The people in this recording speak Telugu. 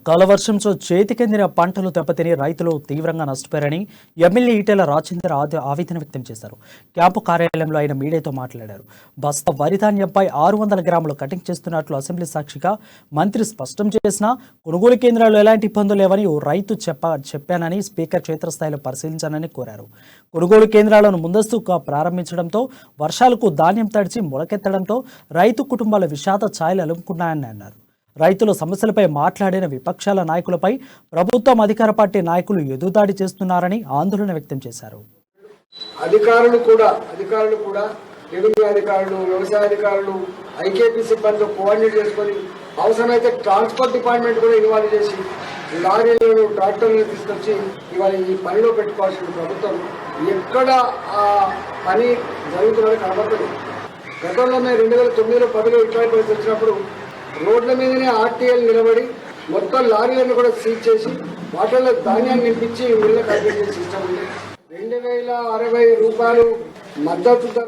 కాలవర్షంతో చేతికెందిన పంటలు దెబ్బతిని రైతులు తీవ్రంగా నష్టపోయారని ఎమ్మెల్యే ఈటెల రాజేందర్ ఆవేదన వ్యక్తం చేశారు. క్యాంపు కార్యాలయంలో ఆయన మీడియాతో మాట్లాడారు. బస్తా వరి ధాన్యంపై 600 గ్రాములు కటింగ్ చేస్తున్నట్లు అసెంబ్లీ సాక్షిగా మంత్రి స్పష్టం చేసినా కొనుగోలు కేంద్రాలు ఎలాంటి ఇబ్బందులు లేవని ఓ రైతు చెప్పానని స్పీకర్ క్షేత్రస్థాయిలో పరిశీలించానని కోరారు. కొనుగోలు కేంద్రాలను ముందస్తుగా ప్రారంభించడంతో వర్షాలకు ధాన్యం తడిచి మొలకెత్తడంతో రైతు కుటుంబాల విషాద ఛాయలు అలుముకున్నాయని అన్నారు. రైతుల సమస్యలపై మాట్లాడిన విపక్షాల నాయకులపై ప్రభుత్వం అధికార పార్టీ నాయకులు ఎదురుదాడి చేస్తున్నారని ఆందోళన వ్యక్తం చేశారు. అధికారులు కూడా రెవెన్యూ అధికారులు, వ్యవసాయ అధికారులు, ఐకేపీ సిబ్బందితో కోఆర్డినేట్ చేసుకొని అవసరమైతే ట్రాన్స్పోర్ట్ డిపార్ట్మెంట్ కూడా ఇన్వాల్వ్ చేసి లారీలను, ట్రాక్టర్లను తీసుకొచ్చి ఇవాళ ఈ పనిలో పెట్టుకోవాల్సిన ప్రభుత్వం ఎక్కడ ఆ పని జరుగుతుందని కనబడుతుంది. గతంలో మేము 2009లో 10లో ఇట్లాంటి పరిస్థితి వచ్చినప్పుడు రోడ్ల మీదనే ఆర్టీఎల్ నిలబడి మొత్తం లారీలను కూడా సీజ్ చేసి వాటిల్లో ధాన్యాన్ని నింపించి మిల్లు కంప్లీట్ చేసే సిస్టమ్ ఉంది. 2060 రూపాయలు మద్దతు ధర